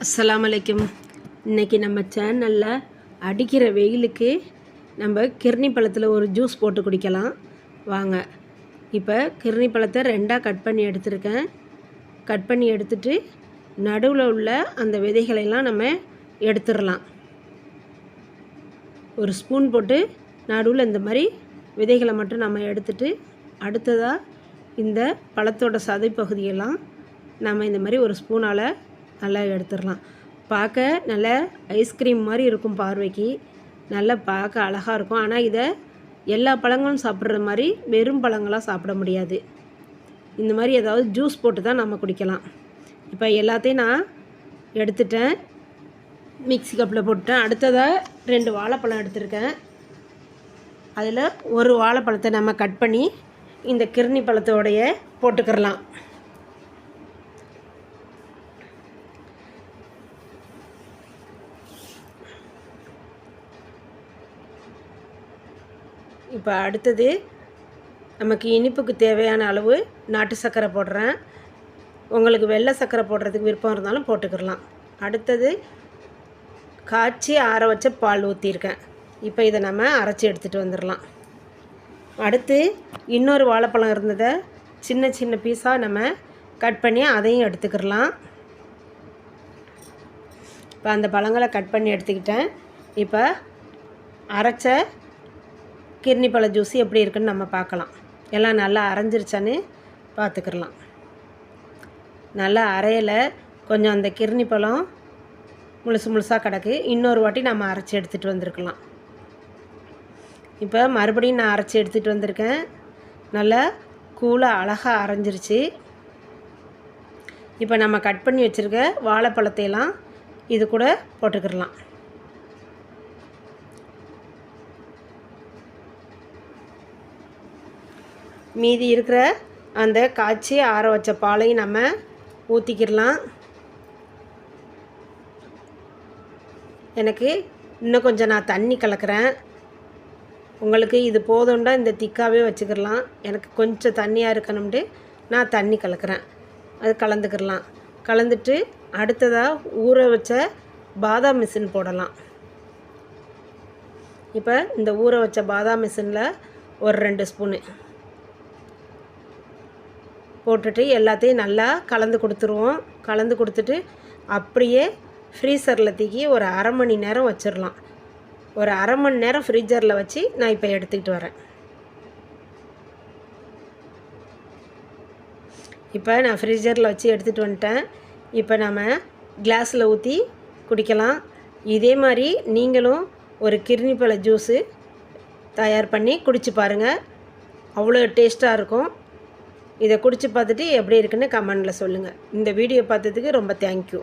அஸ்ஸலாமு அலைக்கும். இன்றைக்கி நம்ம சேனலில் அடிக்கிற வெயிலுக்கு நம்ம கிர்னி பழத்தில் ஒரு ஜூஸ் போட்டு குடிக்கலாம் வாங்க. இப்போ கிர்னி பழத்தை ரெண்டாக கட் பண்ணி எடுத்துருக்கேன். கட் பண்ணி எடுத்துட்டு நடுவில் உள்ள அந்த விதைகளெல்லாம் நம்ம எடுத்துடலாம். ஒரு ஸ்பூன் போட்டு நடுவில் இந்த மாதிரி விதைகளை மட்டும் நம்ம எடுத்துட்டு அடுத்ததாக இந்த பழத்தோட சதை பகுதியெல்லாம் நம்ம இந்த மாதிரி ஒரு ஸ்பூனால் நல்லா எடுத்துடலாம். பார்க்க நல்ல ஐஸ்கிரீம் மாதிரி இருக்கும், பார்வைக்கு நல்லா பார்க்க அழகாக இருக்கும். ஆனால் இதை எல்லா பழங்களும் சாப்பிட்ற மாதிரி வெறும் பழங்களாக சாப்பிட முடியாது. இந்த மாதிரி ஏதாவது ஜூஸ் போட்டு தான் நம்ம குடிக்கலாம். இப்போ எல்லாத்தையும் நான் எடுத்துட்டேன், மிக்ஸி கப்பில் போட்டுட்டேன். அடுத்ததாக 2 வாழைப்பழம் எடுத்துருக்கேன். அதில் ஒரு வாழைப்பழத்தை நம்ம கட் பண்ணி இந்த கிர்னி பழத்தோடைய போட்டுக்கிறலாம். இப்போ அடுத்தது நமக்கு இனிப்புக்கு தேவையான அளவு நாட்டு சர்க்கரை போடுறேன். உங்களுக்கு வெள்ளை சர்க்கரை போடுறதுக்கு விருப்பம் இருந்தாலும் போட்டுக்கிடலாம். அடுத்தது காய்ச்சி ஆற வச்ச பால் ஊற்றிருக்கேன். இப்போ இதை நம்ம அரைச்சி எடுத்துகிட்டு வந்துடலாம். அடுத்து இன்னொரு வாழைப்பழம் இருந்ததை சின்ன சின்ன பீஸாக நம்ம கட் பண்ணி அதையும் எடுத்துக்கிடலாம். இப்போ அந்த பழங்களை கட் பண்ணி எடுத்துக்கிட்டேன். இப்போ அரைச்ச கிர்னி பழ ஜூஸ் எப்படி இருக்குன்னு நம்ம பார்க்கலாம். எல்லாம் நல்லா அரைஞ்சிருச்சான்னு பார்த்துக்கிடலாம். நல்லா அரையலை, கொஞ்சம் அந்த கிர்னி பழம் முழுசாக கிடக்கு. இன்னொரு வாட்டி நம்ம அரைச்சி எடுத்துகிட்டு வந்திருக்கலாம். இப்போ மறுபடியும் நான் அரைச்சி எடுத்துகிட்டு வந்திருக்கேன். நல்லா கூலாக அழகாக அரைஞ்சிருச்சு. இப்போ நம்ம கட் பண்ணி வச்சுருக்க வாழைப்பழத்தையெல்லாம் இது கூட போட்டுக்கிடலாம். மீதி இருக்கிற அந்த காய்ச்சி ஆற வச்ச பாலையும் நம்ம ஊற்றிக்கிடலாம். எனக்கு இன்னும் கொஞ்சம் நான் தண்ணி கலக்கிறேன். உங்களுக்கு இது போதும்னா இந்த திக்காகவே வச்சுக்கிடலாம். எனக்கு கொஞ்சம் தண்ணியாக இருக்கணும்ட்டு நான் தண்ணி கலக்கிறேன். அது கலந்துக்கிடலாம். கலந்துட்டு அடுத்ததாக ஊற வச்ச பாதாம் மிஷின் போடலாம். இப்போ இந்த ஊற வச்ச பாதாம் மிஷினில் ஒரு 2 ஸ்பூனு போட்டுட்டு எல்லாத்தையும் நல்லா கலந்து கொடுத்துருவோம். கலந்து கொடுத்துட்டு அப்படியே ஃப்ரீசரில் தூக்கி ஒரு அரை மணி நேரம் வச்சிடலாம். ஒரு அரை மணி நேரம் ஃப்ரீஜரில் வச்சு நான் இப்போ எடுத்துக்கிட்டு வரேன். இப்போ நான் ஃப்ரீஜரில் வச்சு எடுத்துகிட்டு வந்துட்டேன். இப்போ நம்ம கிளாஸில் ஊற்றி குடிக்கலாம். இதே மாதிரி நீங்களும் ஒரு கிர்னி பழ ஜூஸு தயார் பண்ணி குடிச்சு பாருங்கள். அவ்வளோ டேஸ்ட்டாக இருக்கும். இதை குடிச்சு பார்த்துட்டு எப்படி இருக்குன்னு கமெண்டில் சொல்லுங்கள். இந்த வீடியோ பார்த்ததுக்கு ரொம்ப தேங்க்யூ.